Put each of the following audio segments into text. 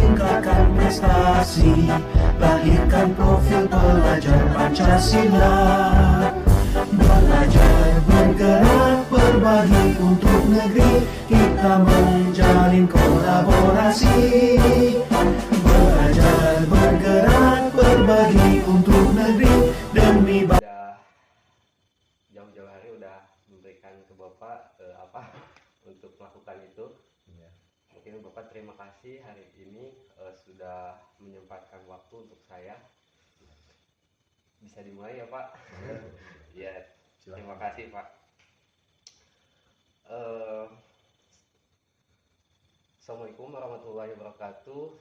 tingkatkan prestasi, lahirkan profil pelajar Pancasila. Belajar, bergerak, berbagi untuk negeri, kita menjalin kolaborasi. Belajar, bergerak, berbagi untuk negeri, demi udah jauh-jauh hari udah memberikan ke Bapak untuk melakukan itu. Ya. Mungkin Bapak terima kasih hari ini sudah menyempatkan waktu untuk saya. Bisa dimulai ya Pak? Ya, terima kasih Pak. Assalamualaikum warahmatullahi wabarakatuh.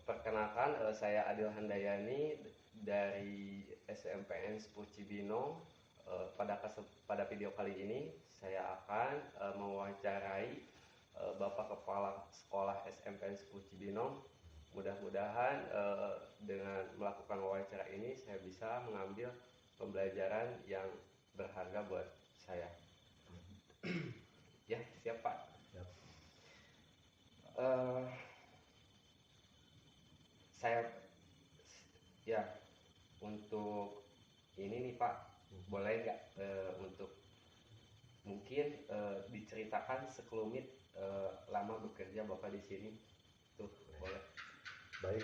Perkenalkan, saya Adil Handayani dari SMPN 10 Cibinong. Pada video kali ini saya akan mewawancarai Bapak Kepala Sekolah SMPN 10 Cibinong. Mudah-mudahan dengan melakukan wawancara ini saya bisa mengambil pembelajaran yang berharga buat saya. Ya, siap Pak. Saya ya untuk ini nih Pak, boleh nggak untuk mungkin diceritakan sekelumit lama bekerja Bapak di sini tuh, boleh? Baik,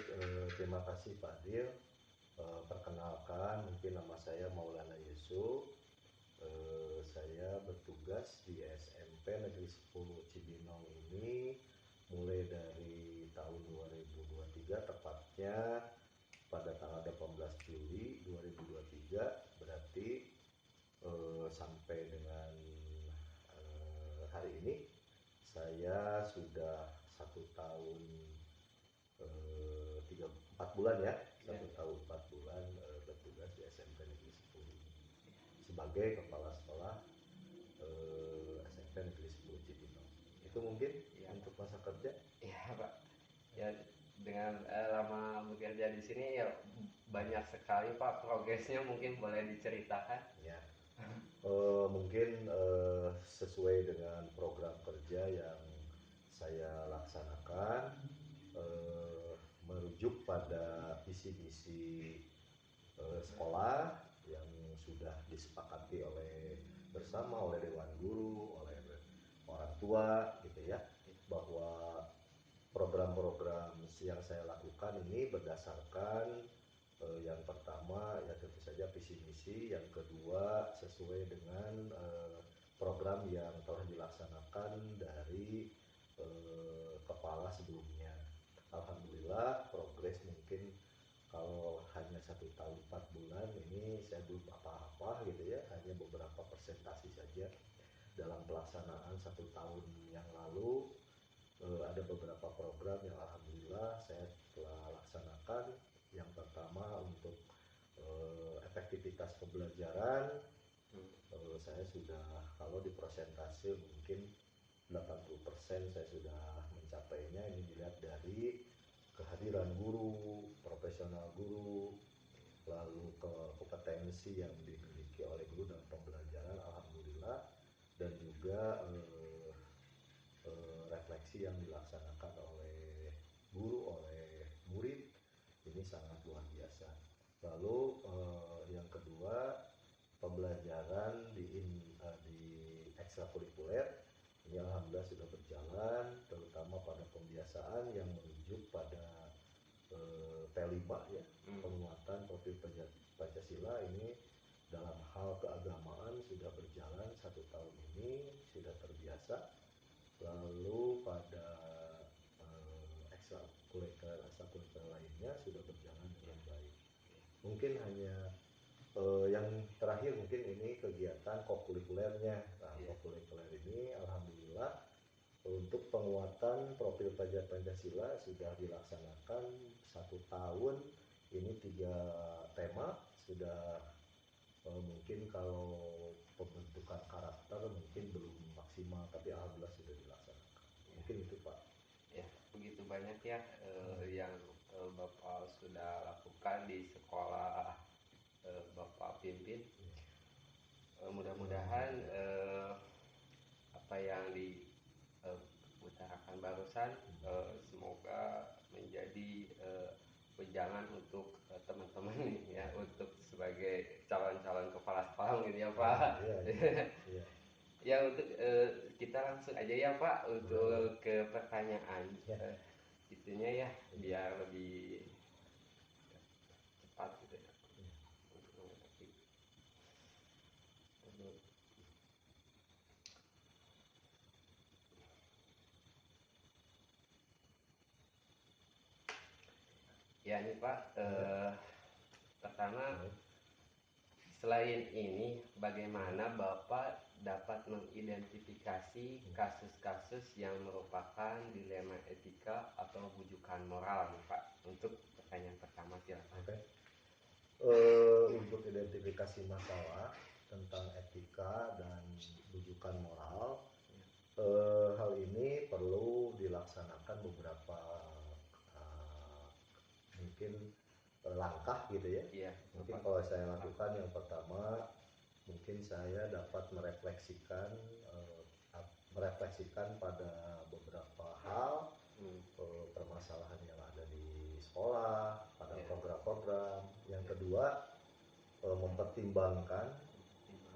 terima kasih Pak Adil. Perkenalkan, mungkin nama saya Maulana Yusuf. Saya bertugas di SMP Negeri 10 Cibinong ini mulai dari tahun 2023, tepatnya pada tanggal 18 Juli 2023, berarti sampai dengan hari ini saya sudah 1 tahun 4 bulan ya, 1 tahun 4 bulan bertugas di SMP Negeri 10 sebagai kepala sekolah SMP Negeri 10 Cibinong. Itu mungkin ya, untuk masa kerja. Iya Pak. Ya, dengan lama bekerja di sini ya banyak sekali Pak progresnya, mungkin boleh diceritakan. Ya. Mungkin sesuai dengan program kerja yang saya laksanakan, merujuk pada visi-misi sekolah yang sudah disepakati bersama oleh Dewan Guru, oleh orang tua gitu ya, bahwa program-program yang saya lakukan ini berdasarkan yang pertama ya tentu saja visi misi, yang kedua sesuai dengan program yang telah dilaksanakan dari kepala sebelumnya. Alhamdulillah progres, mungkin kalau hanya 1 tahun 4 bulan ini saya belum apa-apa gitu ya, hanya beberapa persentase saja dalam pelaksanaan 1 tahun yang lalu. Ada beberapa program yang alhamdulillah saya telah laksanakan. Yang pertama untuk efektivitas pembelajaran, saya sudah, kalau di persentase mungkin 80% saya sudah mencapainya. Ini dilihat dari kehadiran guru, profesional guru, lalu kompetensi yang dimiliki oleh guru dalam pembelajaran, alhamdulillah, dan juga refleksi yang dilaksanakan oleh guru, oleh murid, ini sangat luar biasa. Lalu yang kedua, pembelajaran di ekstrakurikuler ini alhamdulillah sudah berjalan, terutama pada pembiasaan yang menuju pada P5 ya, penguatan profil Pancasila. Ini dalam hal keagamaan sudah berjalan 1 tahun ini, sudah terbiasa. Lalu pada ekstrakurikuler lainnya sudah berjalan dengan baik. Mungkin hanya yang terakhir mungkin ini kegiatan kokurikulernya. Kokurikuler ini alhamdulillah untuk penguatan profil pelajar Pancasila sudah dilaksanakan 1 tahun. Ini 3 tema sudah. Mungkin kalau pembentukan karakter mungkin belum maksimal, tapi alhamdulillah sudah dilaksanakan. Mungkin itu Pak. Ya, begitu banyak ya yang Bapak sudah lakukan di sekolah Bapak pimpin. Mudah-mudahan apa yang diutarakan barusan semoga menjadi pegangan untuk teman-teman nih ya, untuk sebagai calon-calon kepala sekolah gitu ya Pak. Iya, iya. Ya untuk kita langsung aja ya Pak untuk ke pertanyaan Ya. itunya ya, biar lebih cepat gitu ya. Ya nih Pak, pertama selain ini bagaimana Bapak dapat mengidentifikasi kasus-kasus yang merupakan dilema etika atau bujukan moral nih Pak? Untuk pertanyaan pertama silakan. Oke. Untuk identifikasi masalah tentang etika dan bujukan moral, hal ini perlu dilaksanakan beberapa mungkin langkah gitu ya. Iya, Mungkin Bapak. kalau saya lakukan, yang pertama mungkin saya dapat merefleksikan pada beberapa hal, permasalahan yang ada di sekolah, pada Iya. program-program. Yang kedua,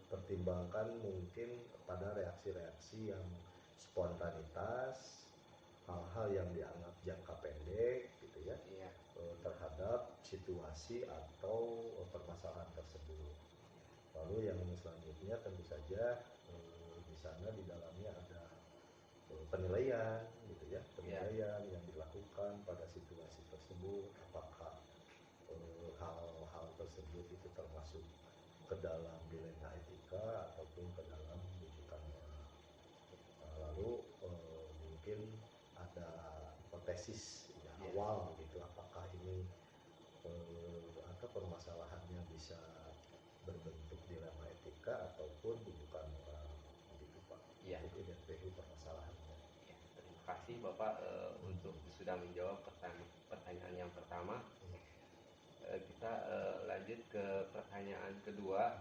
pertimbangkan mungkin pada reaksi-reaksi yang spontanitas, hal-hal yang dianggap jangka pendek gitu ya, Iya. terhadap situasi atau permasalahan tersebut. Lalu yang selanjutnya tentu saja di sana di dalamnya ada penilaian gitu ya, penilaian yang dilakukan pada situasi tersebut, apakah hal-hal tersebut itu termasuk ke dalam dilema etika ataupun ke dalam bujukan moral. Lalu mungkin ada hipotesis ya, awal gitu, apakah ini atau permasalahannya bisa berbentuk dilema etika ataupun bujukan moral gitu Pak. Iya. Untuk identifikasi permasalahannya. Ya, terima kasih Bapak untuk sudah menjawab pertanyaan yang pertama. Kita lanjut ke pertanyaan kedua.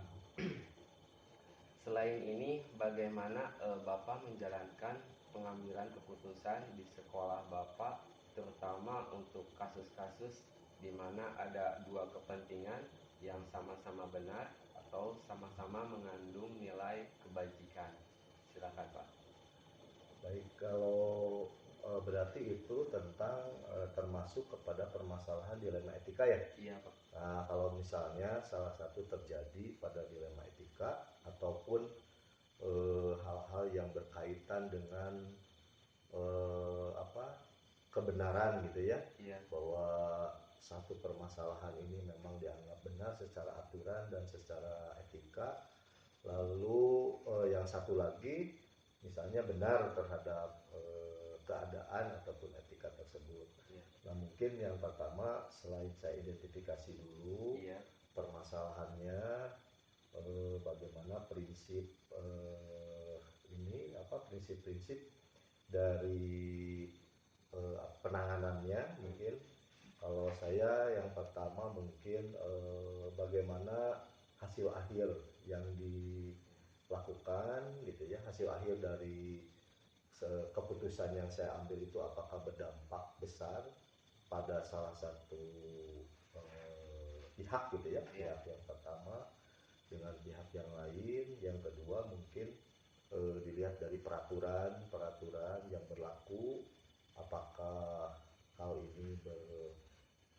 Selain ini, bagaimana Bapak menjalankan pengambilan keputusan di sekolah Bapak, terutama untuk kasus-kasus di mana ada dua kepentingan yang sama-sama benar atau sama-sama mengandung nilai kebajikan? Silakan Pak. Baik, kalau berarti itu tentang termasuk kepada permasalahan dilema etika ya? Iya Pak. Nah, kalau misalnya salah satu terjadi pada dilema etika ataupun hal-hal yang berkaitan dengan kebenaran gitu ya, Iya. bahwa satu permasalahan ini memang dianggap benar secara aturan dan secara etika, lalu yang satu lagi misalnya benar terhadap keadaan ataupun etika tersebut. Iya. Nah, mungkin yang pertama selain saya identifikasi dulu Iya. permasalahannya, bagaimana prinsip prinsip-prinsip dari penanganannya. Mungkin kalau saya yang pertama mungkin bagaimana hasil akhir yang dilakukan gitu ya, hasil akhir dari keputusan yang saya ambil itu apakah berdampak besar pada salah satu pihak gitu ya, pihak yang pertama dengan pihak yang lain. Yang kedua mungkin dilihat dari peraturan yang berlaku, apakah hal ini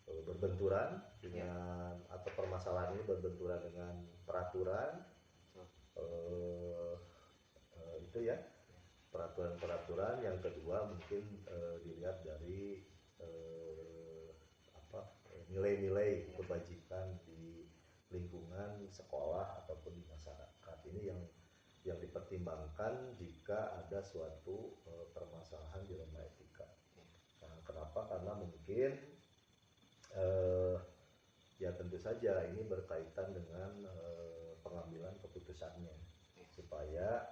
berbenturan dengan atau permasalahan ini berbenturan dengan peraturan itu ya, peraturan. Yang kedua mungkin dilihat dari nilai-nilai kebajikan di lingkungan sekolah ataupun di masyarakat. Ini yang dipertimbangkan jika ada suatu permasalahan dilema etika. Nah, kenapa? Karena mungkin ya tentu saja ini berkaitan dengan pengambilan keputusannya, supaya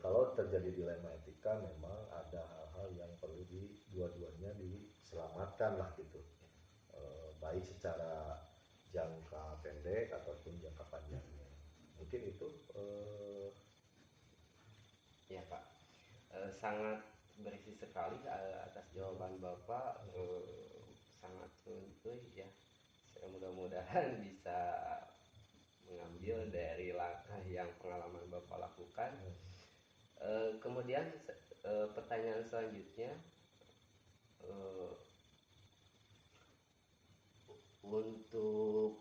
kalau terjadi dilema etika memang ada hal-hal yang perlu dua-duanya diselamatkan lah gitu, baik secara jangka pendek ataupun jangka panjangnya. Mungkin itu Ya Pak, sangat berisi sekali atas jawaban Bapak, sangat runtuh ya. Saya mudah-mudahan bisa mengambil dari langkah yang pengalaman Bapak lakukan. Kemudian pertanyaan selanjutnya, untuk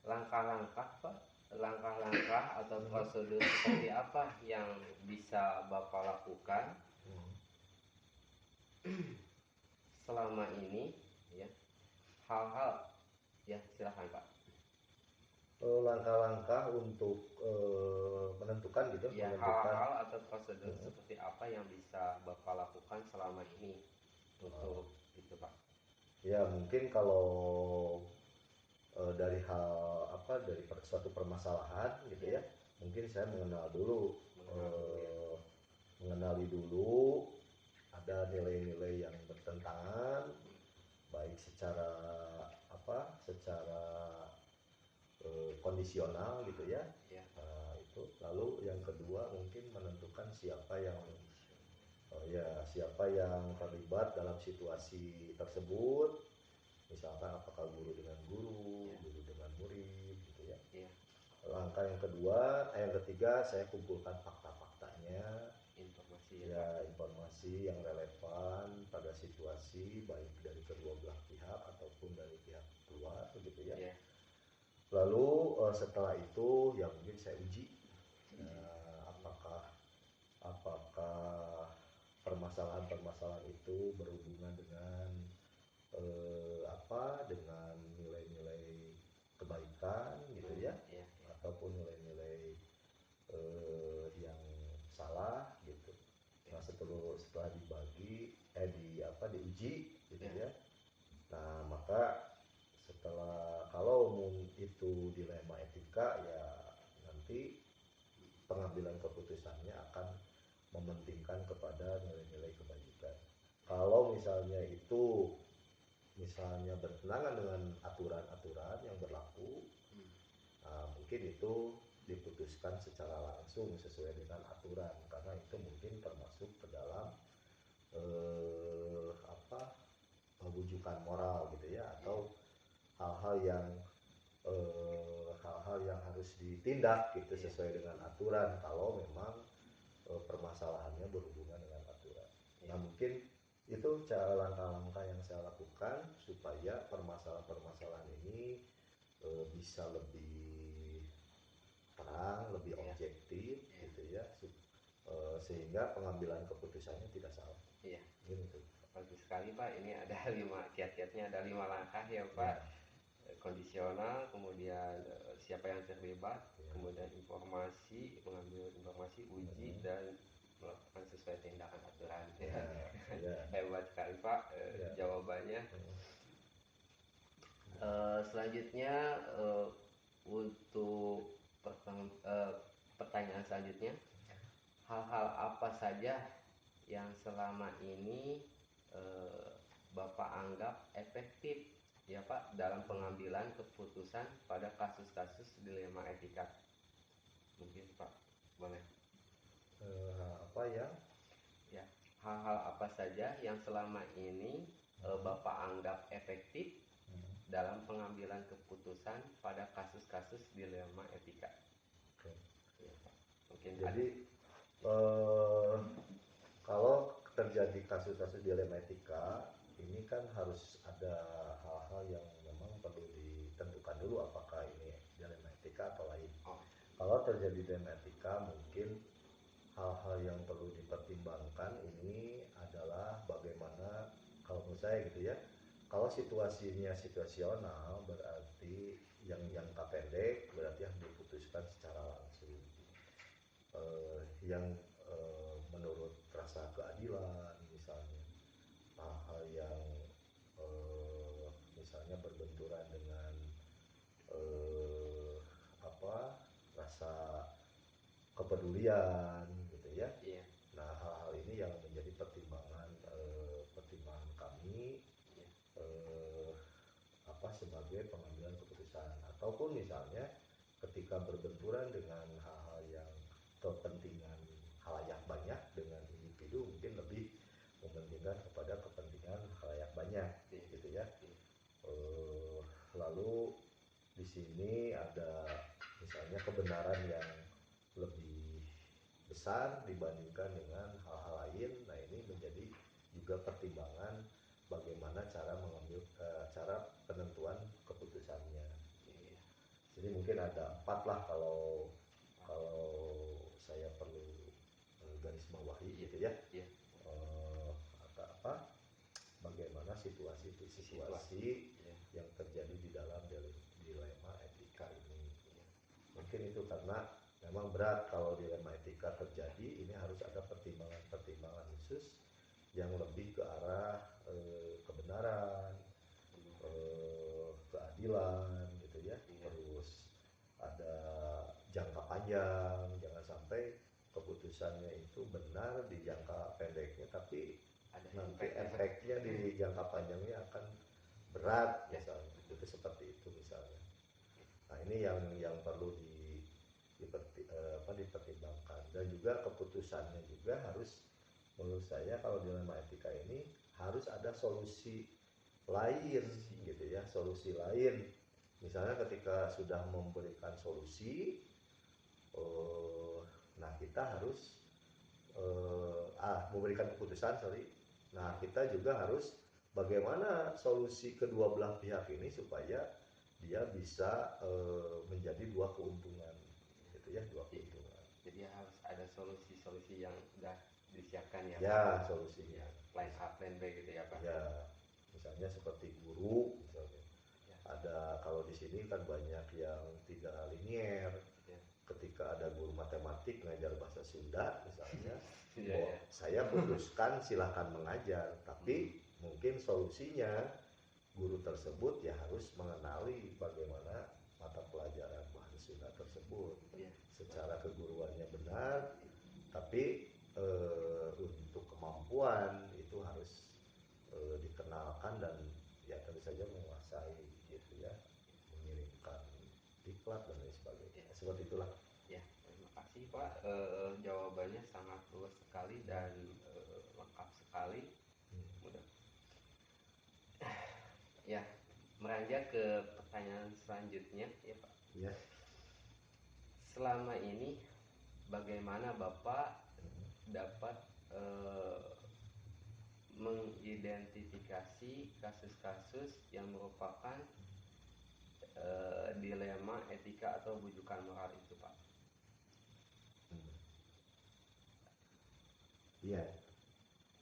langkah-langkah Pak, langkah-langkah atau prosedur seperti apa yang bisa Bapak lakukan selama ini ya, hal-hal ya, silakan Pak. Langkah-langkah untuk menentukan gitu, Ya, menentukan hal-hal atau prosedur seperti apa yang bisa Bapak lakukan selama ini untuk itu Pak. ya mungkin kalau dari hal apa, dari suatu permasalahan gitu ya, mungkin saya mengenali dulu ada nilai-nilai yang bertentangan, baik secara apa, secara kondisional gitu ya. Itu lalu yang kedua mungkin menentukan siapa yang terlibat dalam situasi tersebut, misalkan apakah guru dengan guru, guru dengan murid gitu ya. Langkah yang ketiga saya kumpulkan fakta-faktanya, informasi yang relevan pada situasi baik dari kedua belah pihak ataupun dari pihak luar begitu ya. Lalu setelah itu ya mungkin saya uji apakah permasalahan-permasalahan itu berhubungan dengan dengan nilai-nilai kebaikan gitu ya, ataupun nilai-nilai yang salah gitu. Nah setelah diuji gitu ya. Nah maka kalau itu dilema etika ya nanti pengambilan keputusannya akan mementingkan kepada nilai-nilai kebaikan. Kalau misalnya bertentangan dengan aturan-aturan yang berlaku, mungkin itu diputuskan secara langsung sesuai dengan aturan, karena itu mungkin termasuk ke dalam wujukan moral gitu ya, atau hal-hal yang harus ditindak gitu sesuai dengan aturan kalau memang permasalahannya berhubungan dengan aturan. Nah mungkin itu cara langkah-langkah yang saya lakukan supaya permasalahan-permasalahan ini bisa lebih terang, lebih objektif gitu ya, sehingga pengambilan keputusannya tidak salah. Iya. Gitu. Bagus sekali Pak. Ini ada kiat-kiatnya ada 5 langkah ya Pak. Kondisional, kemudian siapa yang terlibat, kemudian mengambil informasi, uji dan melakukan sesuai tindakan aturan. Hebat sekali Pak jawabannya. Selanjutnya untuk pertanyaan selanjutnya, hal-hal apa saja yang selama ini Bapak anggap efektif ya Pak dalam pengambilan keputusan pada kasus-kasus dilema etika? Mungkin Pak boleh. Ya, hal-hal apa saja yang selama ini Bapak anggap efektif dalam pengambilan keputusan pada kasus-kasus dilema etika? Ya, Pak. Mungkin jadi kalau terjadi kasus-kasus dilema etika ini kan harus ada hal-hal yang memang perlu ditentukan dulu apakah ini dilema etika atau lain. Kalau terjadi dilema etika mungkin hal-hal yang perlu dipertimbangkan ini adalah bagaimana, kalau menurut saya gitu ya, kalau situasinya situasional berarti yang jangka pendek berarti yang diputuskan secara langsung. Yang menurut rasa keadilan misalnya, hal-hal yang misalnya berbenturan dengan rasa kepedulian gitu ya. Nah hal-hal ini yang menjadi pertimbangan kami sebagai pengambilan keputusan, ataupun misalnya ketika berbenturan dengan hal-hal yang kepentingan halayak banyak dengan individu individu mungkin lebih mementingkan kepada kepentingan khalayak banyak, gitu ya. Lalu di sini ada misalnya kebenaran yang lebih besar dibandingkan dengan hal-hal lain. Nah, ini menjadi juga pertimbangan bagaimana cara mengambil cara penentuan keputusannya. Jadi mungkin ada 4 lah kalau saya perlu garis bawahi gitu ya. Bagaimana situasi yang terjadi di dalam dilema etika ini. Mungkin itu karena memang berat kalau dilema etika terjadi, ini harus ada pertimbangan khusus yang lebih ke arah kebenaran, keadilan gitu ya. Terus ada jangka panjang, jangan sampai keputusannya itu benar di jangka pendeknya, tapi nanti efeknya di jangka panjangnya akan berat misalnya. Itu seperti itu misalnya. Nah, ini yang perlu dipertimbangkan, dan juga keputusannya juga harus, menurut saya kalau dilema etika ini harus ada solusi lain gitu ya, solusi lain. Misalnya ketika sudah memberikan solusi, nah kita harus memberikan keputusan, nah kita juga harus bagaimana solusi kedua belah pihak ini supaya dia bisa menjadi dua keuntungan, gitu ya, dua keuntungan. Jadi harus ada solusi-solusi yang sudah disiapkan ya. Ya, solusinya. Plan A, plan B gitu ya Pak. Ya, misalnya seperti guru, misalnya. Ya. Ada, kalau di sini kan banyak yang tidak linier. Ya. Ketika ada guru matematik ngajar bahasa Sunda misalnya, Ya. Saya putuskan silahkan mengajar, tapi mungkin solusinya guru tersebut ya harus mengenali bagaimana mata pelajaran bahasa Sunda tersebut. Ya. Secara keguruannya benar, tapi untuk kemampuan itu harus dikenalkan dan ya tentu saja menguasai gitu ya, mengirimkan diklat dan lain sebagainya. Seperti itulah. Ya, terima kasih Pak. Jawabannya sangat luas sekali dan lengkap sekali. Mudah. Ya, meranjak ke pertanyaan selanjutnya ya Pak. Ya. Selama ini bagaimana Bapak dapat mengidentifikasi kasus-kasus yang merupakan dilema etika atau bujukan moral itu Pak? Iya,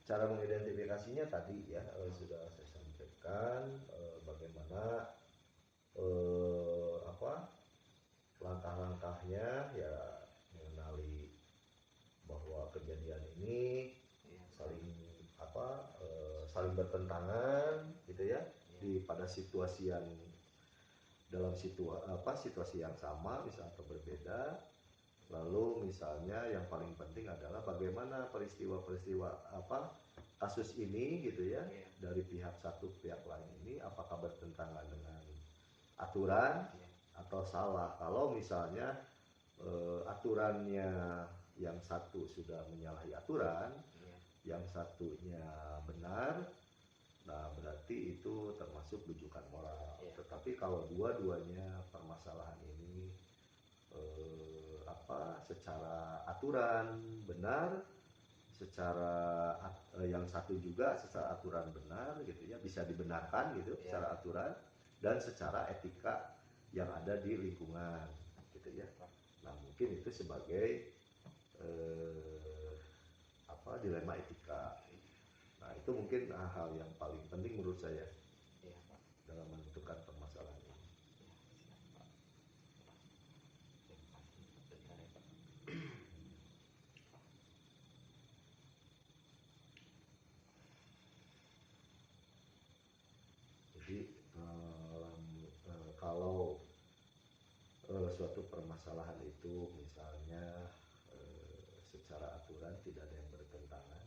cara mengidentifikasinya tadi ya sudah saya sampaikan, bagaimana langkah-langkahnya ya, mengenali bahwa kejadian ini saling bertentangan gitu ya, pada situasi yang dalam situasi yang sama misalnya atau berbeda. Lalu misalnya yang paling penting adalah bagaimana peristiwa-peristiwa kasus ini gitu ya, dari pihak satu pihak lain ini apakah bertentangan dengan aturan atau salah. Kalau misalnya aturannya yang satu sudah menyalahi aturan, yang satunya benar, nah berarti itu termasuk bujukan moral. Tetapi kalau dua-duanya permasalahan ini secara aturan benar, secara yang satu juga secara aturan benar gitu ya, bisa dibenarkan gitu secara aturan dan secara etika yang ada di lingkungan gitu ya. Nah, mungkin itu sebagai dilema etika. Nah, itu mungkin hal yang paling penting menurut saya dalam menentukan permasalahan ini. Jadi kalau suatu permasalahan itu misalnya secara aturan tidak ada yang bertentangan,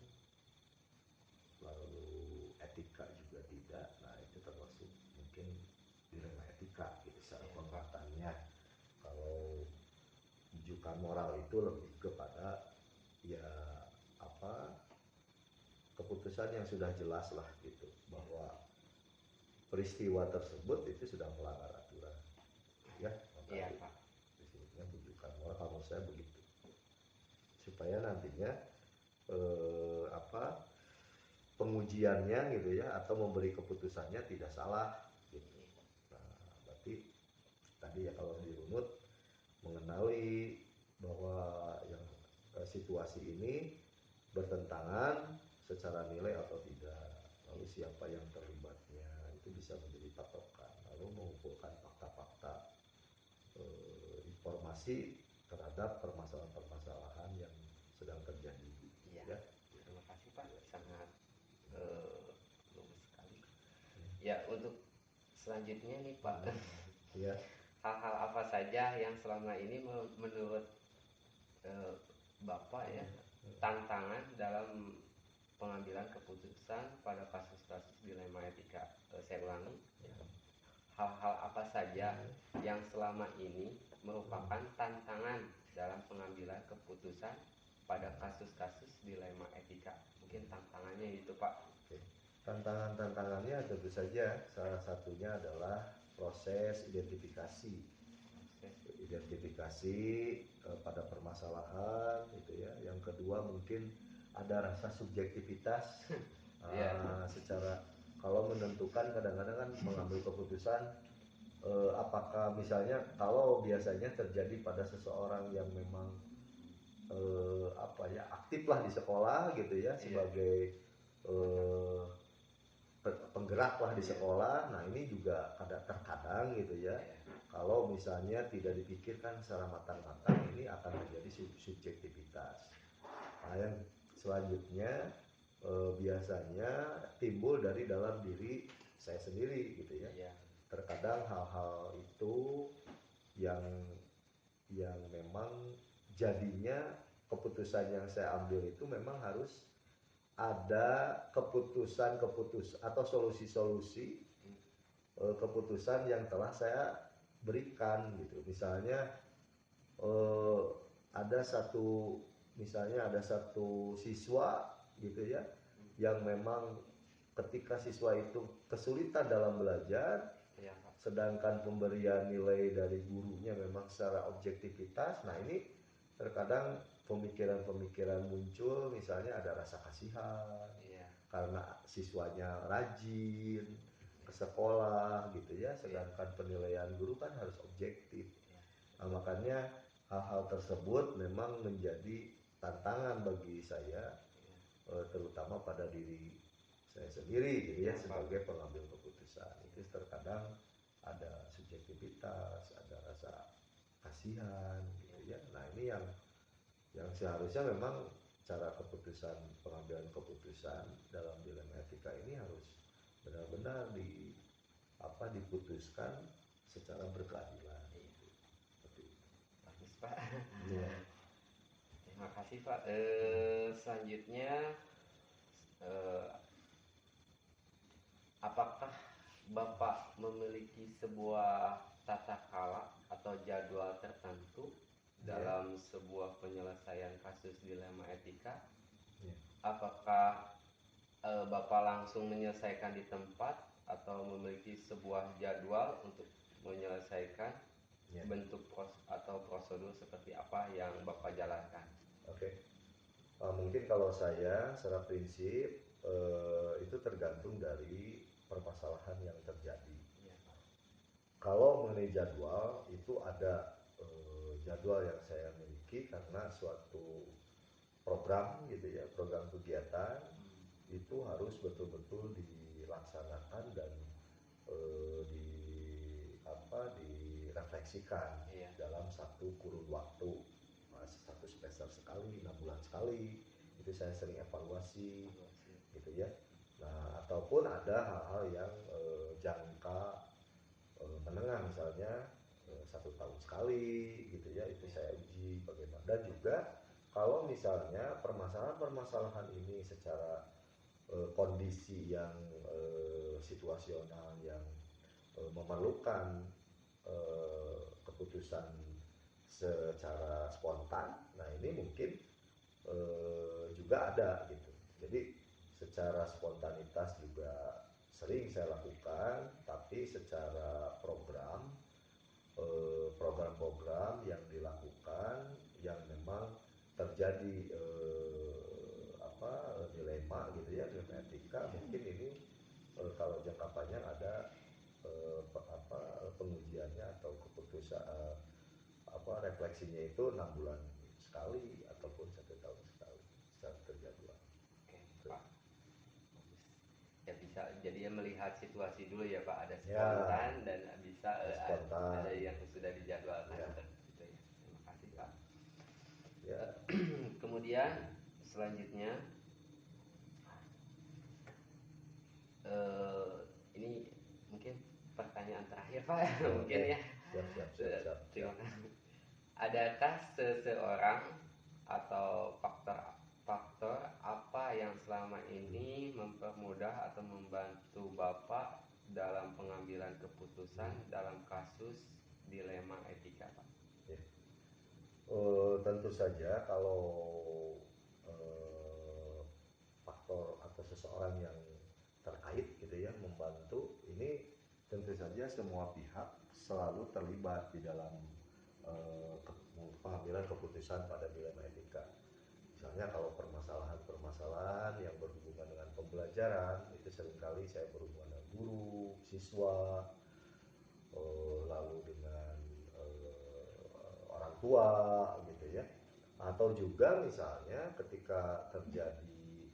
lalu etika juga tidak, nah itu termasuk mungkin dilema etika gitu secara penguatannya. Kalau bujukan moral itu lebih kepada ya keputusan yang sudah jelas lah gitu, bahwa peristiwa tersebut itu sudah melanggar aturan, ya. Maka Iya Pak. disebutnya bujukan moral, kalau menurut saya begitu, supaya nantinya pengujiannya gitu ya, atau memberi keputusannya tidak salah gitu. Nah, berarti tadi ya kalau dirunut, mengenali bahwa yang situasi ini bertentangan secara nilai atau tidak, lalu siapa yang terlibatnya, itu bisa menjadi patokan, lalu mengumpulkan fakta-fakta informasi terhadap permasalahan-permasalahan yang sedang terjadi. Iya. Ya. Terima kasih Pak, sangat lugas sekali. Ya, untuk selanjutnya nih Pak, Ya. hal-hal apa saja yang selama ini menurut Bapak ya tantangan dalam pengambilan keputusan pada kasus-kasus dilema etika? Saya ulangi, ya. Hal-hal apa saja yang selama ini merupakan tantangan dalam pengambilan keputusan pada kasus-kasus dilema etika? Mungkin tantangannya itu Pak. Oke. Tantangannya tentu saja salah satunya adalah proses identifikasi pada permasalahan itu ya. Yang kedua mungkin ada rasa subjektivitas secara kalau menentukan, kadang-kadang kan mengambil keputusan apakah misalnya kalau biasanya terjadi pada seseorang yang memang aktif lah di sekolah gitu ya, sebagai penggerak lah di sekolah. Nah ini juga terkadang gitu ya, kalau misalnya tidak dipikirkan secara matang-matang, ini akan menjadi subjektivitas. Nah yang selanjutnya biasanya timbul dari dalam diri saya sendiri gitu ya. Terkadang hal-hal itu yang memang jadinya keputusan yang saya ambil itu memang harus ada keputusan atau solusi-solusi keputusan yang telah saya berikan gitu. Misalnya ada satu siswa gitu ya, yang memang ketika siswa itu kesulitan dalam belajar, sedangkan pemberian nilai dari gurunya memang secara objektivitas. Nah ini terkadang pemikiran-pemikiran muncul, misalnya ada rasa kasihan karena siswanya rajin ke sekolah gitu ya, sedangkan penilaian guru kan harus objektif. Nah, makanya hal-hal tersebut memang menjadi tantangan bagi saya, terutama pada diri saya sendiri gitu ya, sebagai pengambil keputusan. Itu terkadang ada subjektivitas, ada rasa kasihan gitu ya. Nah ini yang seharusnya memang cara pengambilan keputusan dalam dilema etika ini harus benar-benar diputuskan secara berkeadilan. Bagus Pak. Ya. Terima kasih Pak. Selanjutnya, apakah Bapak memiliki sebuah tata kala atau jadwal tertentu dalam sebuah penyelesaian kasus dilema etika? Apakah Bapak langsung menyelesaikan di tempat atau memiliki sebuah jadwal untuk menyelesaikan? Bentuk atau prosedur seperti apa yang Bapak jalankan? Oke. Mungkin kalau saya secara prinsip itu tergantung dari permasalahan yang terjadi. Kalau mengenai jadwal, itu ada jadwal yang saya miliki karena suatu program gitu ya, program kegiatan itu harus betul-betul dilaksanakan dan direfleksikan dalam satu kurun waktu, satu semester sekali, 6 bulan sekali. Itu saya sering evaluasi gitu ya. Nah, ataupun ada hal-hal yang jangka menengah, misalnya 1 tahun sekali gitu ya, itu saya uji bagaimana. Dan juga kalau misalnya permasalahan ini secara kondisi yang situasional yang memerlukan keputusan secara spontan, nah ini mungkin juga ada gitu. Jadi secara spontanitas juga sering saya lakukan, tapi secara program-program yang dilakukan yang memang terjadi dilema gitu ya, dilema etika, mungkin ini kalau jangka panjang ada pengujiannya atau keputusan refleksinya itu 6 bulan sekali ataupun 1 tahun sekali secara terjadwal. Oke, Pak. Bagus. Ya bisa jadi melihat situasi dulu ya Pak, ada Ya. spontan dan bisa Spontan. ada yang sudah dijadwalkan. Ya. Gitu ya. Terima kasih Pak. Ya, Kemudian selanjutnya ini mungkin pertanyaan terakhir Pak. Mungkin ya. siap. Terima kasih. Adakah seseorang atau faktor apa yang selama ini mempermudah atau membantu Bapak dalam pengambilan keputusan dalam kasus dilema etika, Pak? Tentu saja kalau faktor atau seseorang yang terkait gitu ya membantu, ini tentu saja semua pihak selalu terlibat di dalam pengambilan keputusan pada dilema etika. Misalnya kalau permasalahan-permasalahan yang berhubungan dengan pembelajaran, itu seringkali saya berhubungan dengan guru, siswa, lalu dengan orang tua gitu ya. Atau juga misalnya ketika terjadi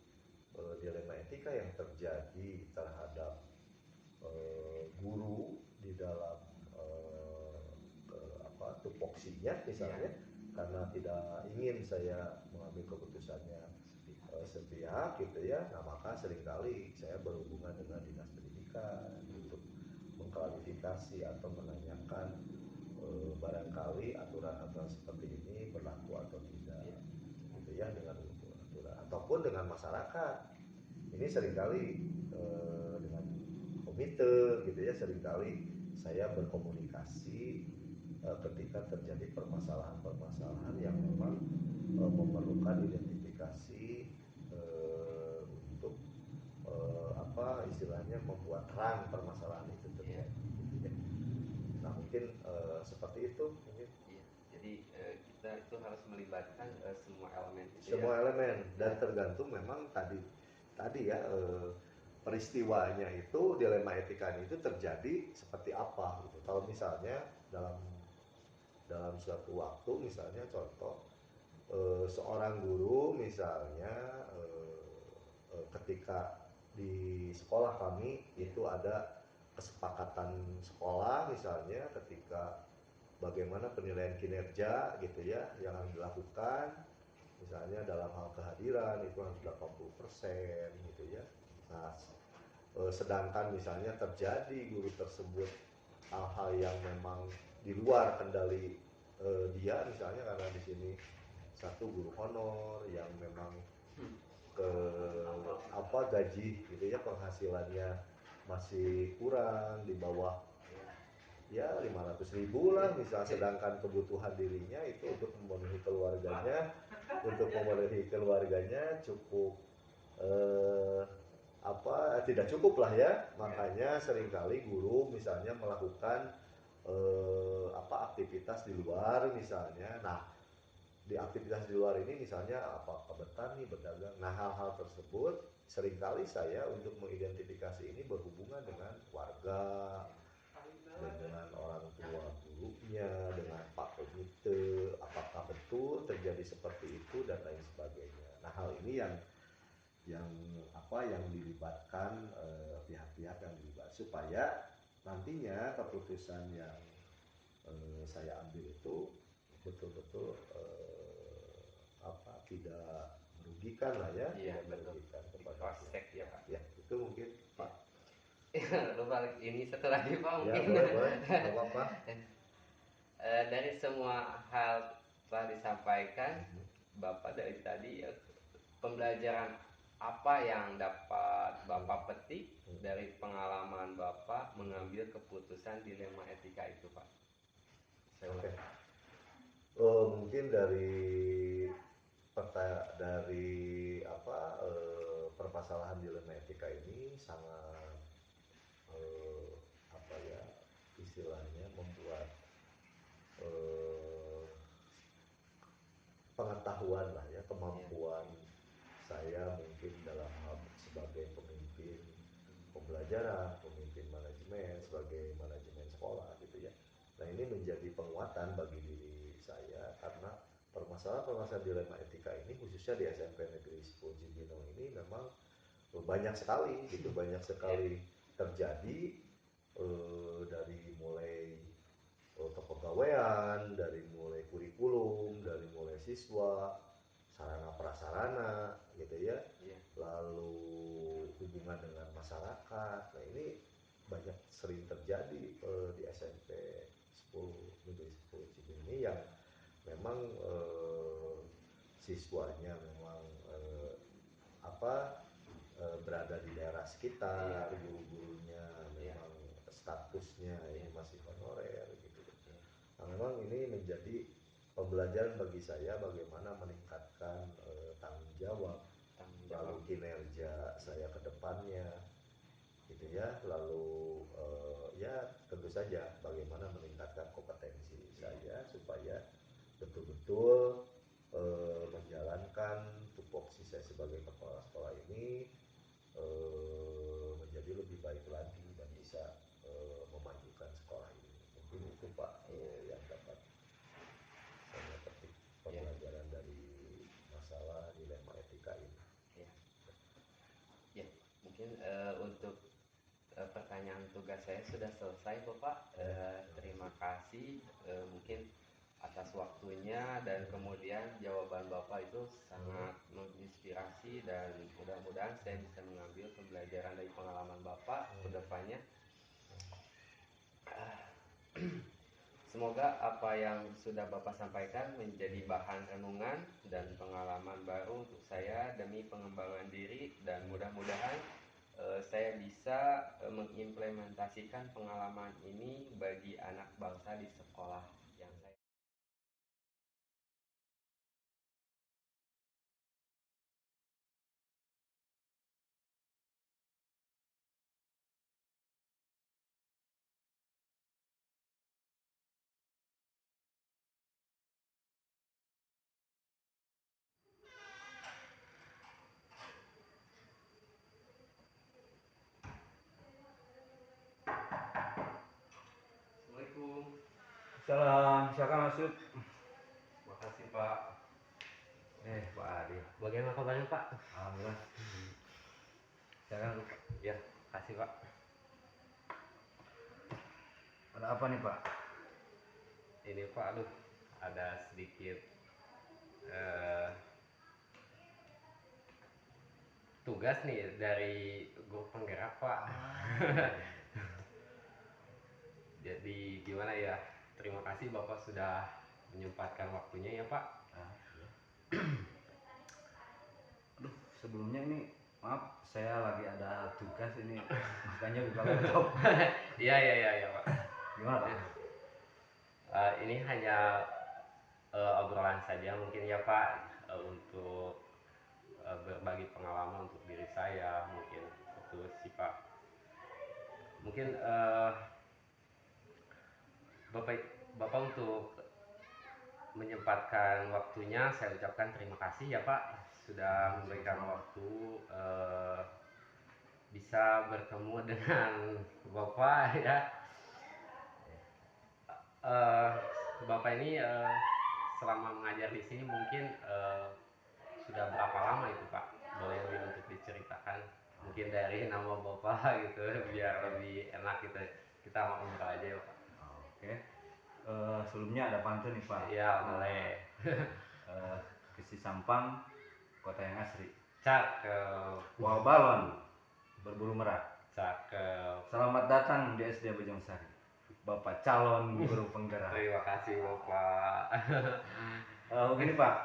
dilema etika yang terjadi terhadap guru di dalam tupoksinya misalnya, karena tidak ingin saya mengambil keputusannya sepihak gitu ya, nah maka seringkali saya berhubungan dengan dinas pendidikan untuk mengklarifikasi atau menanyakan barangkali aturan-aturan seperti ini berlaku atau tidak gitu ya, dengan aturan ataupun dengan masyarakat. Ini seringkali dengan komite gitu ya, seringkali saya berkomunikasi ketika terjadi permasalahan-permasalahan yang memang memerlukan identifikasi untuk istilahnya membuat terang permasalahan itu terjadi. Gitu ya. Nah mungkin seperti itu. Mungkin. Iya. Jadi kita itu harus melibatkan semua elemen. Semua elemen dan tergantung memang tadi ya peristiwanya itu, dilema etika itu terjadi seperti apa gitu. Kalau misalnya dalam suatu waktu, misalnya contoh seorang guru misalnya ketika di sekolah kami itu ada kesepakatan sekolah misalnya ketika bagaimana penilaian kinerja gitu ya yang harus dilakukan, misalnya dalam hal kehadiran itu harus 80% gitu ya. Nah, sedangkan misalnya terjadi guru tersebut hal-hal yang memang di luar kendali dia, misalnya karena di sini satu guru honor yang memang gaji gitu ya, penghasilannya masih kurang di bawah ya 500.000 lah misal, sedangkan kebutuhan dirinya itu untuk memenuhi keluarganya cukup tidak cukup lah ya. Makanya seringkali guru misalnya melakukan aktivitas di luar misalnya. Nah, di aktivitas di luar ini misalnya bertani, berdagang. Nah, hal-hal tersebut seringkali saya untuk mengidentifikasi ini berhubungan dengan warga, dengan orang tua gurunya, dengan Pak Komite, apakah betul terjadi seperti itu dan lain sebagainya. Nah, hal ini yang dilibatkan pihak-pihak yang dilibat supaya nantinya keputusan yang saya ambil itu betul-betul tidak merugikan lah ya, Iya, tidak merugikan kepada Cross-check ya Pak. ya, itu mungkin Pak. Lupa ini satu lagi Pak Ya, mungkin. boleh, nggak apa-apa. Dari semua hal telah disampaikan Bapak dari tadi, pembelajaran apa yang dapat Bapak petik dari pengalaman Bapak mengambil keputusan dilema etika itu Pak? Oke. Mungkin dari permasalahan dilema etika ini sangat apa ya istilahnya membuat eh, pengetahuan lah ya, kemampuan saya mungkin dalam hal sebagai pemimpin pembelajaran, pemimpin manajemen, sebagai manajemen sekolah gitu ya. Nah ini menjadi penguatan bagi diri saya karena permasalahan-permasalahan dilema etika ini khususnya di SMP Negeri 10 Cibinong ini memang banyak sekali gitu, banyak sekali terjadi dari mulai kepegawaian, dari mulai kurikulum, dari mulai siswa, sarana prasarana gitu ya, lalu hubungan dengan masyarakat. Nah ini banyak sering terjadi di SMP 10 Negeri 10 Cibinong ini yang memang siswanya memang berada di daerah sekitar, guru-gurunya memang statusnya ini masih honorer gitu. Nah memang ini menjadi pembelajaran bagi saya bagaimana meningkatkan tanggung jawab, lalu kinerja saya ke depannya gitu ya, lalu ya tentu saja bagaimana meningkatkan kompetensi saya supaya betul-betul menjalankan tupoksi saya sebagai kepala sekolah ini menjadi lebih baik lagi dan bisa memajukan sekolah ini. Mungkin itu Pak yang dapat saya petik pembelajaran dari masalah dilema etika ini. Ya, mungkin untuk pertanyaan tugas saya sudah selesai Bapak. Terima kasih mungkin atas waktunya dan kemudian jawaban Bapak itu sangat menginspirasi dan mudah-mudahan saya bisa mengambil pembelajaran dari pengalaman Bapak ke depannya. Semoga apa yang sudah Bapak sampaikan menjadi bahan renungan dan pengalaman baru untuk saya demi pengembangan diri, dan mudah-mudahan saya bisa mengimplementasikan pengalaman ini bagi anak bangsa di sekolah yang saya. Assalamualaikum. Salam, silakan masuk. Makasih Pak. Pak Adi. Bagaimana kabarnya Pak? Alhamdulillah. Silakan Pak. Ya, kasih Pak. Ada apa nih Pak? Ini Pak, aduh, ada sedikit tugas nih dari guru penggerak Pak. Jadi gimana ya? Terima kasih Bapak sudah menyempatkan waktunya ya Pak. Aduh, sebelumnya ini maaf, saya lagi ada tugas ini, makanya buka laptop. Iya Pak. Gimana Pak? Ini hanya obrolan saja mungkin ya Pak, untuk berbagi pengalaman untuk diri saya mungkin itu sih Pak. Mungkin Bapak untuk menyempatkan waktunya saya ucapkan terima kasih ya Pak, sudah memberikan waktu bisa bertemu dengan Bapak ya. Bapak ini selama mengajar di sini mungkin sudah berapa lama itu Pak? Boleh untuk diceritakan mungkin dari nama Bapak gitu biar lebih enak gitu. Kita mau ngobrol aja ya Pak. Oke. Sebelumnya ada pantun nih Pak. Iya boleh. Kesi Sampang, kota yang asri. Cakep. Wah balon berbulu merah. Cakep. Selamat datang di SD Bojongsari, Bapak calon guru penggerak. Terima kasih Bapak. Begini Pak,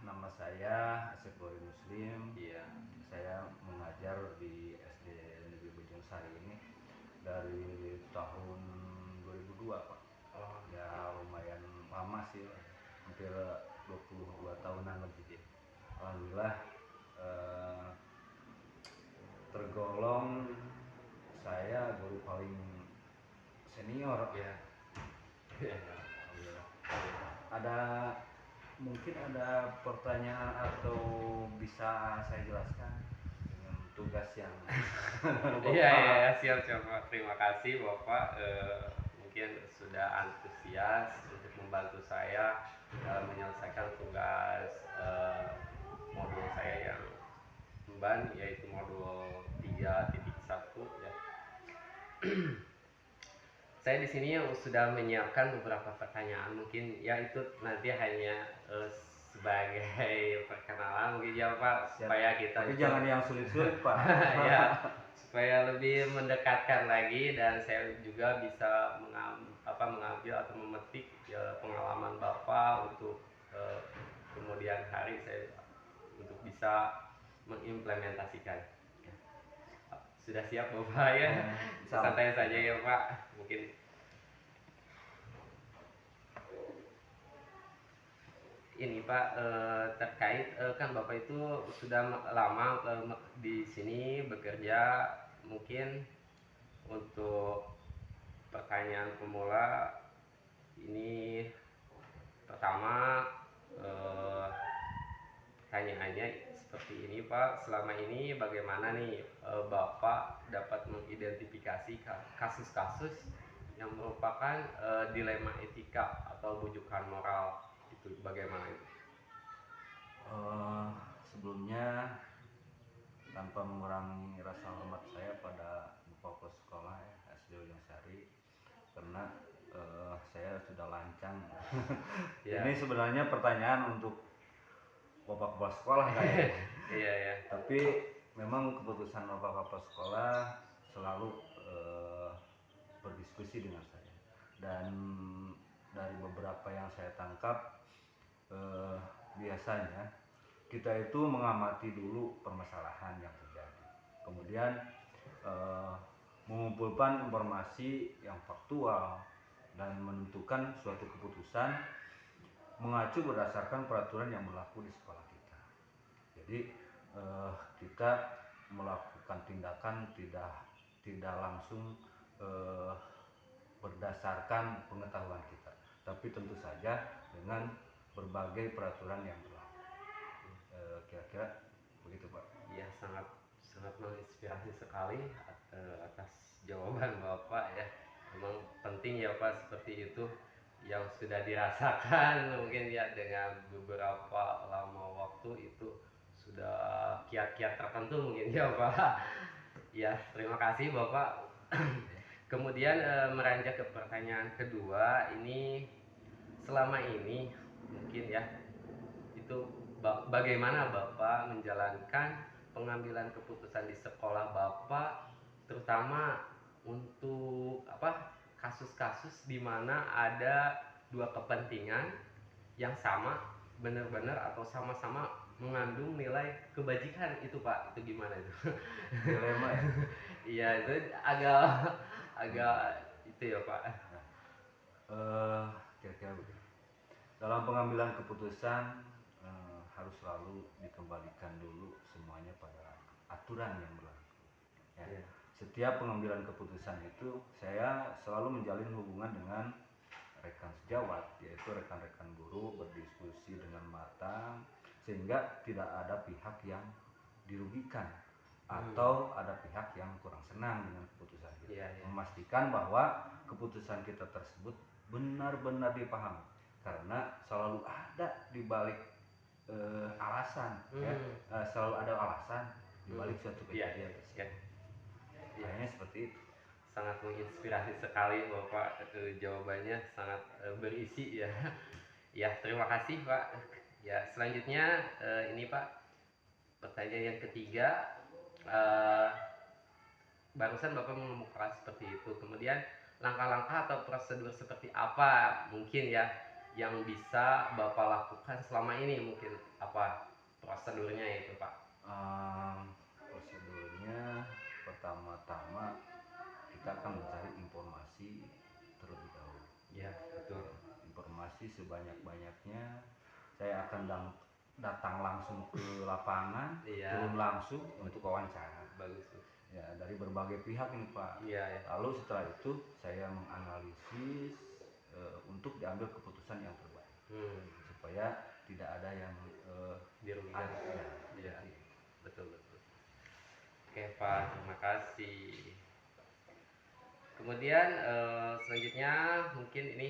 nama saya Asep Boy Muslim. Iya. Saya mengajar di SD Negeri Bojongsari ini dari tahun 2002 Pak. Oh. Ya lumayan lama sih, hampir 22 tahunan lebih. Alhamdulillah tergolong saya guru paling senior. Ya. Alhamdulillah. Ada mungkin ada pertanyaan atau bisa saya jelaskan dengan tugas yang Iya, iya, siap, siap. Terima kasih Bapak, mungkin sudah antusias untuk membantu saya dalam menyelesaikan tugas modul saya yang emban, yaitu modul 3.1 ya. Saya di sini sudah menyiapkan beberapa pertanyaan, mungkin ya itu nanti hanya sebagai perkenalan mungkin ya Pak, supaya kita tapi jangan yang sulit-sulit Pak. ya, supaya lebih mendekatkan lagi dan saya juga bisa mengambil atau memetik ya, pengalaman Bapak untuk kemudian hari saya untuk bisa mengimplementasikan. Sudah siap Bapak ya? Santai saja ya Pak. Mungkin ini Pak, terkait kan Bapak itu sudah lama di sini bekerja, mungkin untuk pertanyaan pemula ini pertama, pertanyaannya seperti ini Pak, selama ini bagaimana nih Bapak dapat mengidentifikasi kasus-kasus yang merupakan dilema etika atau bujukan moral, itu bagaimana itu? Sebelumnya tanpa mengurangi rasa hormat saya pada Bapak Kepala Sekolah ya, SD Ujung Sari, karena saya sudah lancang. Ya. Ini sebenarnya pertanyaan untuk Bapak Kepala Sekolah kayaknya. Iya ya. Tapi memang keputusan Bapak Kepala Sekolah selalu berdiskusi dengan saya, dan dari beberapa yang saya tangkap biasanya kita itu mengamati dulu permasalahan yang terjadi, kemudian mengumpulkan informasi yang faktual dan menentukan suatu keputusan mengacu berdasarkan peraturan yang berlaku di sekolah kita. Jadi kita melakukan tindakan tidak langsung berdasarkan pengetahuan kita, tapi tentu saja dengan berbagai peraturan yang berlaku. Kira-kira begitu Pak. Iya, sangat menginspirasi sekali atas jawaban Bapak ya. Memang penting ya Pak, seperti itu yang sudah dirasakan mungkin ya dengan beberapa lama waktu itu sudah kiat-kiat tertentu mungkin ya Pak. Ya, terima kasih Bapak. Kemudian meranjak ke pertanyaan kedua, ini selama ini mungkin ya itu bagaimana Bapak menjalankan pengambilan keputusan di sekolah Bapak, terutama untuk kasus-kasus di mana ada dua kepentingan yang sama benar-benar atau sama-sama mengandung nilai kebajikan itu Pak, itu gimana itu? Dilema ya. Iya, itu agak itu ya Pak. Kira-kira begitu. Dalam pengambilan keputusan harus selalu dikembalikan dulu semuanya pada aturan yang berlaku. Ya. Yeah. Setiap pengambilan keputusan itu saya selalu menjalin hubungan dengan rekan sejawat, yaitu rekan-rekan guru, berdiskusi dengan matang sehingga tidak ada pihak yang dirugikan atau ada pihak yang kurang senang dengan keputusan kita. Yeah, yeah. Memastikan bahwa keputusan kita tersebut benar-benar dipahami, karena selalu ada di balik alasan, ya, selalu ada alasan di balik suatu kejadian. Ya. Kayaknya seperti itu. Sangat menginspirasi sekali Bapak, jawabannya sangat berisi ya. Ya, terima kasih Pak. Ya, selanjutnya ini Pak, pertanyaan yang ketiga, barusan Bapak mengemukakan seperti itu, kemudian langkah-langkah atau prosedur seperti apa mungkin ya yang bisa Bapak lakukan selama ini, mungkin apa prosedurnya itu Pak? Prosedurnya pertama-tama kita akan mencari informasi terlebih dahulu. Ya, betul. Informasi sebanyak-banyaknya. Saya akan datang langsung ke lapangan, turun langsung untuk wawancara. bagus. Ya, dari berbagai pihak ini Pak. Iya ya. Lalu setelah itu saya menganalisis untuk diambil keputusan yang terbaik supaya tidak ada yang Dirugikan. ya, Iya. Betul. Oke Pak, terima kasih. Kemudian selanjutnya mungkin ini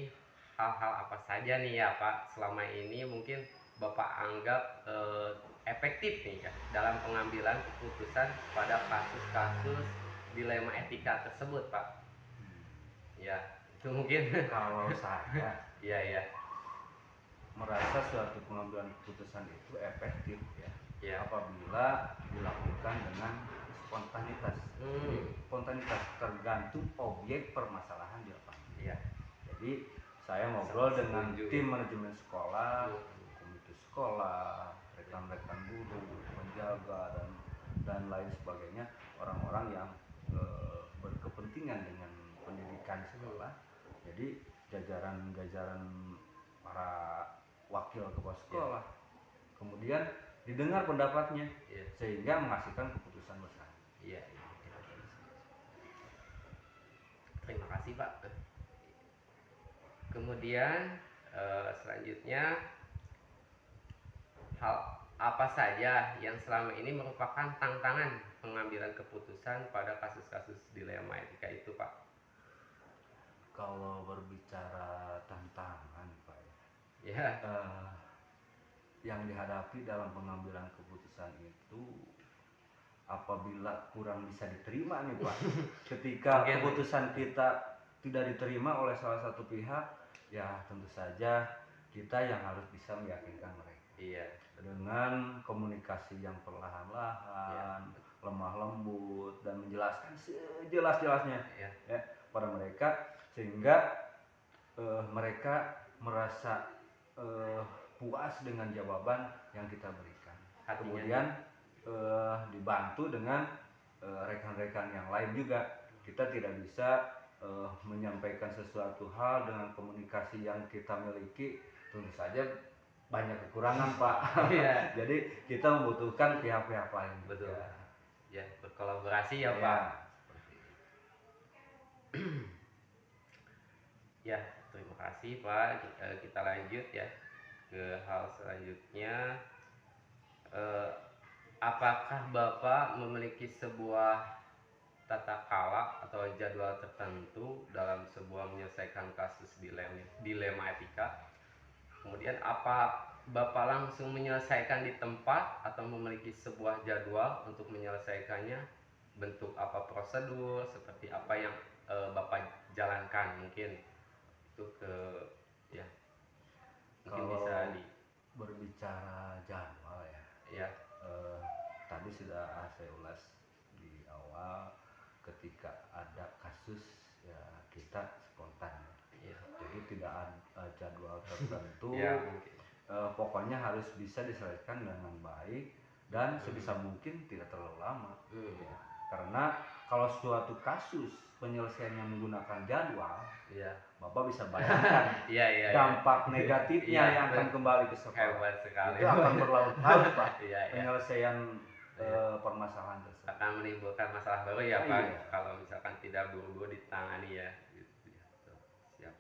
hal-hal apa saja nih ya Pak selama ini mungkin Bapak anggap efektif nih ya dalam pengambilan keputusan pada kasus-kasus dilema etika tersebut Pak. Ya, itu mungkin. Kalau saya Iya. merasa suatu pengambilan keputusan itu efektif ya, Iya. apabila dilakukan dengan spontanitas. Jadi spontanitas tergantung objek permasalahan di lapangan. Iya. Jadi saya ngobrol dengan Setuju, tim ya. manajemen sekolah, komite sekolah, rekan-rekan guru, penjaga dan lain sebagainya, orang-orang yang berkepentingan dengan pendidikan sekolah. Jadi jajaran para wakil kepala sekolah, kemudian didengar pendapatnya, sehingga menghasilkan keputusan bersama. Iya. Terima kasih Pak. Kemudian selanjutnya hal apa saja yang selama ini merupakan tantangan pengambilan keputusan pada kasus-kasus dilema etika itu Pak? Kalau berbicara tantangan Pak Ya. Yang dihadapi dalam pengambilan keputusan itu apabila kurang bisa diterima nih Pak. Ketika keputusan kita tidak diterima oleh salah satu pihak, ya tentu saja kita yang harus bisa meyakinkan mereka. Iya. Dengan komunikasi yang perlahan-lahan, lemah lembut, dan menjelaskan sejelas-jelasnya ya, pada mereka, sehingga mereka merasa puas dengan jawaban yang kita berikan. Kemudian dibantu dengan rekan-rekan yang lain juga. Kita tidak bisa menyampaikan sesuatu hal dengan komunikasi yang kita miliki, tentu saja banyak kekurangan Pak. Iya. Jadi kita membutuhkan pihak-pihak lain. Betul. Ya, berkolaborasi ya Pak. Ya, terima kasih Pak. Kita lanjut ya ke hal selanjutnya. Apakah Bapak memiliki sebuah tata cara atau jadwal tertentu dalam sebuah menyelesaikan kasus dilema etika? Kemudian apa Bapak langsung menyelesaikan di tempat atau memiliki sebuah jadwal untuk menyelesaikannya? Bentuk apa prosedur, seperti apa yang Bapak jalankan mungkin itu ya mungkin kalau bisa berbicara jadwal ya, tadi sudah saya ulas di awal. Ketika ada kasus ya kita spontan ya. Jadi tidak ada jadwal tertentu ya, pokoknya harus bisa diselesaikan dengan baik dan sebisa mungkin tidak terlalu lama ya. Karena kalau suatu kasus penyelesaiannya menggunakan jadwal, Bapak bisa bayangkan dampak negatifnya yang akan kembali ke sekolah. Hebat sekali. Itu akan berlarut-larut Pak. Penyelesaian permasalahan tersebut akan menimbulkan masalah baru ya Pak. Kalau misalkan tidak buru-buru ditangani ya. Siap.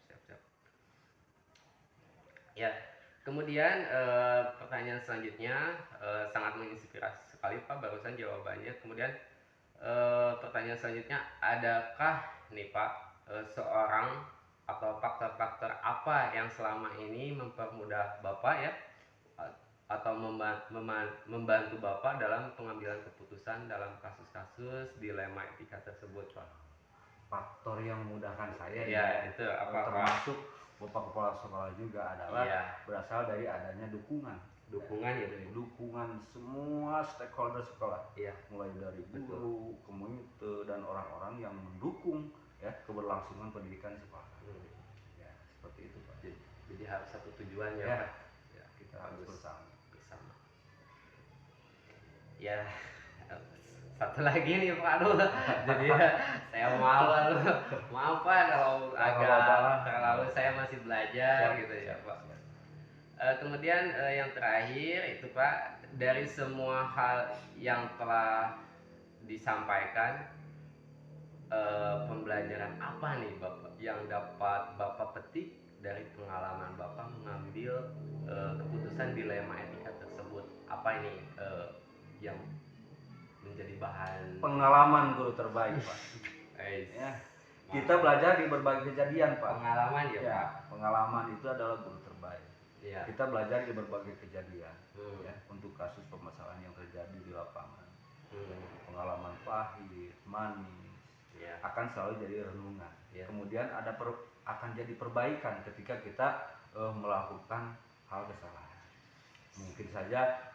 Ya. Kemudian pertanyaan selanjutnya sangat menginspirasi sekali Pak barusan jawabannya. Kemudian pertanyaan selanjutnya, adakah nih Pak seorang atau faktor-faktor apa yang selama ini mempermudah Bapak ya atau membantu Bapak dalam pengambilan keputusan dalam kasus-kasus dilema etika tersebut Pak? Faktor yang memudahkan saya itu apa termasuk Bapak Kepala Sekolah juga adalah berasal dari adanya dukungan ya, dari dukungan semua stakeholder sekolah, mulai dari guru, komite, dan orang-orang yang mendukung ya keberlangsungan pendidikan sekolah. Ya, seperti itu Pak. Jadi harus satu tujuan ya Pak. Ya, kita harus bersama. Ya, satu lagi nih Pak, jadi saya malu, maaf Pak kalau agak terlalu saya masih belajar gitu ya Pak. Kemudian yang terakhir itu Pak, dari semua hal yang telah disampaikan pembelajaran apa nih Bapak yang dapat Bapak petik dari pengalaman Bapak mengambil keputusan dilema etika tersebut? Apa ini yang menjadi bahan Pengalaman guru terbaik, Pak. Ya. Kita belajar di berbagai kejadian, Pak. Pengalaman ya, Pak. Pengalaman itu adalah guru terbaik. Iya. Kita belajar di berbagai kejadian, ya, untuk kasus permasalahan yang terjadi di lapangan. Pengalaman pahit, manis, akan selalu jadi renungan. Kemudian akan jadi perbaikan ketika kita melakukan hal kesalahan. Mungkin saja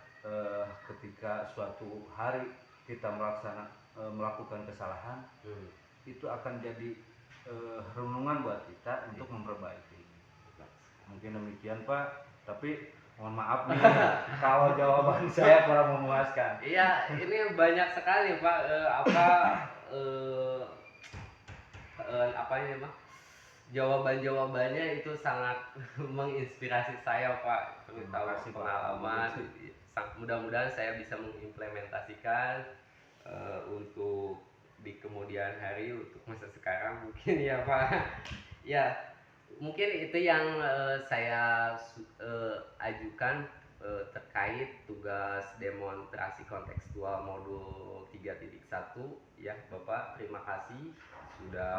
ketika suatu hari kita melakukan kesalahan, itu akan jadi renungan buat kita untuk memperbaiki. Mungkin demikian, Pak. Tapi mohon maaf nih kalau jawaban saya kurang memuaskan. Iya, ini banyak sekali Pak. Apa ini Pak? Jawaban-jawabannya itu sangat menginspirasi saya Pak, terutama pengalaman. Mudah-mudahan saya bisa mengimplementasikan untuk di kemudian hari, untuk masa sekarang mungkin ya Pak. Ya, mungkin itu yang saya ajukan terkait tugas demonstrasi kontekstual modul 3.1 ya Bapak. Terima kasih sudah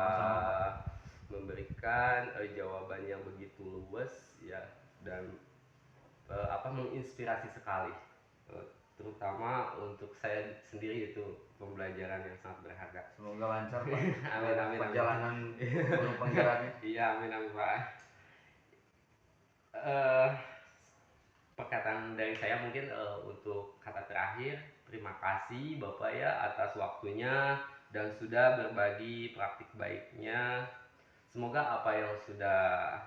memberikan jawaban yang begitu luwes ya, dan menginspirasi sekali, terutama untuk saya sendiri. Itu pembelajaran yang sangat berharga. Semoga lancar, Pak. Amin, amin, perjalanan guru penggeraknya. Iya, amin, amin Pak. Perkataan dari saya mungkin untuk kata terakhir, terima kasih Bapak ya atas waktunya dan sudah berbagi praktik baiknya. Semoga apa yang sudah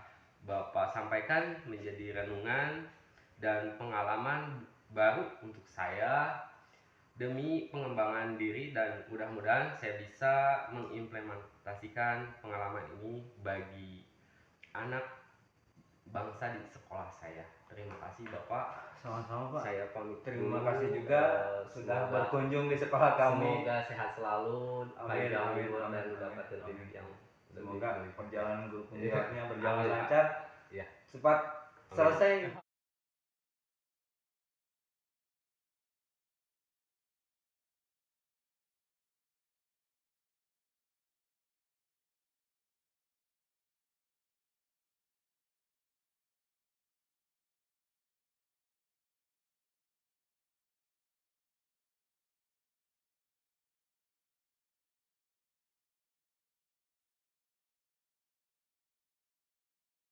Bapak sampaikan menjadi renungan dan pengalaman baru untuk saya demi pengembangan diri, dan mudah-mudahan saya bisa mengimplementasikan pengalaman ini bagi anak bangsa di sekolah saya. Terima kasih Bapak. Sama-sama, Pak. Saya pamit. Terima dulu. kasih juga sudah berkunjung di sekolah kami. Semoga sehat selalu, Amin, panjang amin, umur, amin, dan amin, dapat amin. terdidik yang Semoga lebih. perjalanan guru penggeraknya berjalan Amin. lancar, Iya. cepat selesai